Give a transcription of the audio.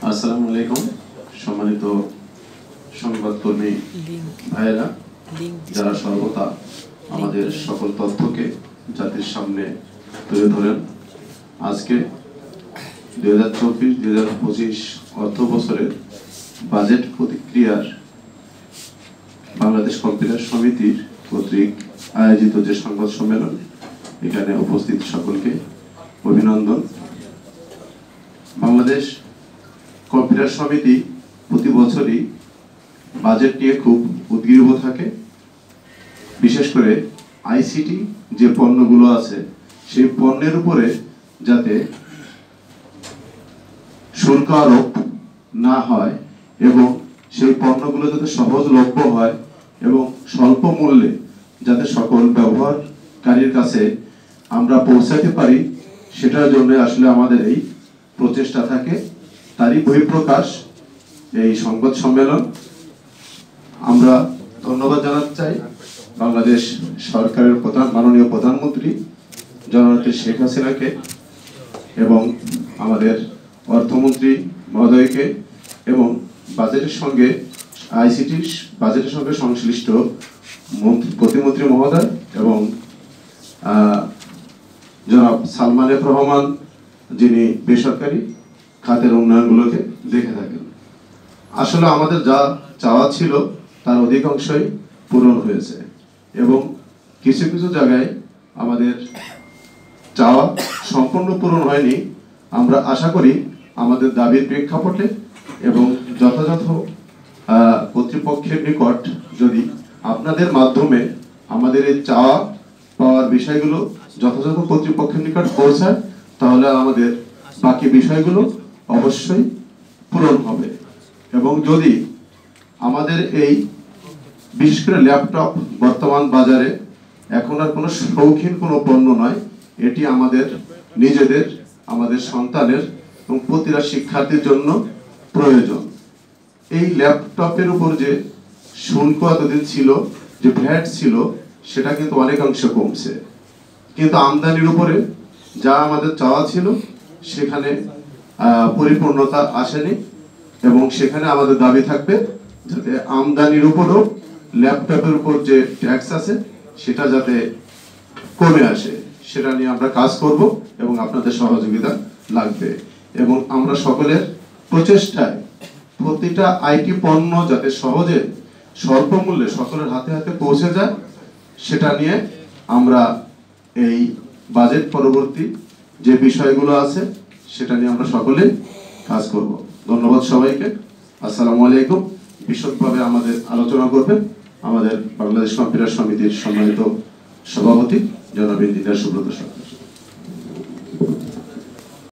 আসসালামু আলাইকুম। সম্মানিত সংবাদকর্মী ভাইয়েরা, যারা সর্বদা আমাদের সকল তথ্যকে জাতির সামনে তুলে ধরেন, আজকে 2024-2025 অর্থ বছরের বাজেট প্রতিক্রিয়ার বাংলাদেশ কম্পিউটার সমিতির কর্তৃক আয়োজিত যে সংবাদ সম্মেলন, এখানে উপস্থিত সকলকে অভিনন্দন। বাংলাদেশ কম্পিউটার সমিতি প্রতি বছরই বাজেট নিয়ে খুব উদ্গ্রীব থাকে। বিশেষ করে আইসিটি যে পণ্যগুলো আছে, সেই পণ্যের উপরে যাতে শুল্ক আরোপ না হয় এবং সেই পণ্যগুলো যাতে সহজলভ্য হয় এবং স্বল্প মূল্যে যাতে সকল ব্যবহারকারীর কাছে আমরা পৌঁছাতে পারি, সেটার জন্য আসলে আমাদের এই প্রচেষ্টা থাকে। তারই বহিঃপ্রকাশ এই সংবাদ সম্মেলন। আমরা ধন্যবাদ জানাতে চাই বাংলাদেশ সরকারের মাননীয় প্রধানমন্ত্রী জননেত্রী শেখ হাসিনাকে এবং আমাদের অর্থমন্ত্রী মহোদয়কে এবং বাজেটের সঙ্গে আইসিটির বাজেটের সঙ্গে সংশ্লিষ্ট প্রতিমন্ত্রী মহোদয় এবং জনাব সালমান এফ রহমান, যিনি বেসরকারি খাতের উন্নয়নগুলোকে দেখে থাকেন। আসলে আমাদের যা চাওয়া ছিল তার অধিকাংশই পূরণ হয়েছে এবং কিছু কিছু জায়গায় আমাদের চাওয়া সম্পূর্ণ পূরণ হয়নি। আমরা আশা করি আমাদের দাবির প্রেক্ষাপটে এবং যথাযথ কর্তৃপক্ষের নিকট যদি আপনাদের মাধ্যমে আমাদের এই চাওয়া পাওয়ার বিষয়গুলো যথাযথ কর্তৃপক্ষের নিকট পৌঁছায়, তাহলে আমাদের বাকি বিষয়গুলো অবশ্যই পূরণ হবে। এবং যদি আমাদের এই বিশেষ করে ল্যাপটপ বর্তমান বাজারে এখন আর কোনো শৌখিন কোনো পণ্য নয়, এটি আমাদের নিজেদের, আমাদের সন্তানের এবং প্রতিটা শিক্ষার্থীর জন্য প্রয়োজন। এই ল্যাপটপের উপর যে শুল্ক এতদিন ছিল, যে ভ্যাট ছিল, সেটা কিন্তু অনেকাংশে কমছে, কিন্তু আমদানির উপরে যা আমাদের চাওয়া ছিল সেখানে পরিপূর্ণতা আসেনি এবং সেখানে আমাদের দাবি থাকবে যাতে আমদানির উপরও ল্যাপটপের উপর যে ট্যাক্স আছে সেটা যাতে কমে আসে, সেটা নিয়ে আমরা কাজ করব এবং আপনাদের সহযোগিতা লাগবে। এবং আমরা সকলের প্রচেষ্টায় প্রতিটা আইটি পণ্য যাতে সহজে স্বল্প মূল্যে সকলের হাতে হাতে পৌঁছে যায়, সেটা নিয়ে আমরা এই বাজেট পরবর্তী যে বিষয়গুলো আছে সেটা নিয়ে আমরা সকলে কাজ করব। ধন্যবাদ সবাইকে। আসসালামু আলাইকুম। বিশদভাবে আমাদের আলোচনা করবেন আমাদের বাংলাদেশ কম্পিউটার সমিতির সম্মানিত সভাপতি জনাব ইঞ্জিনিয়ার সুব্রত সরকার।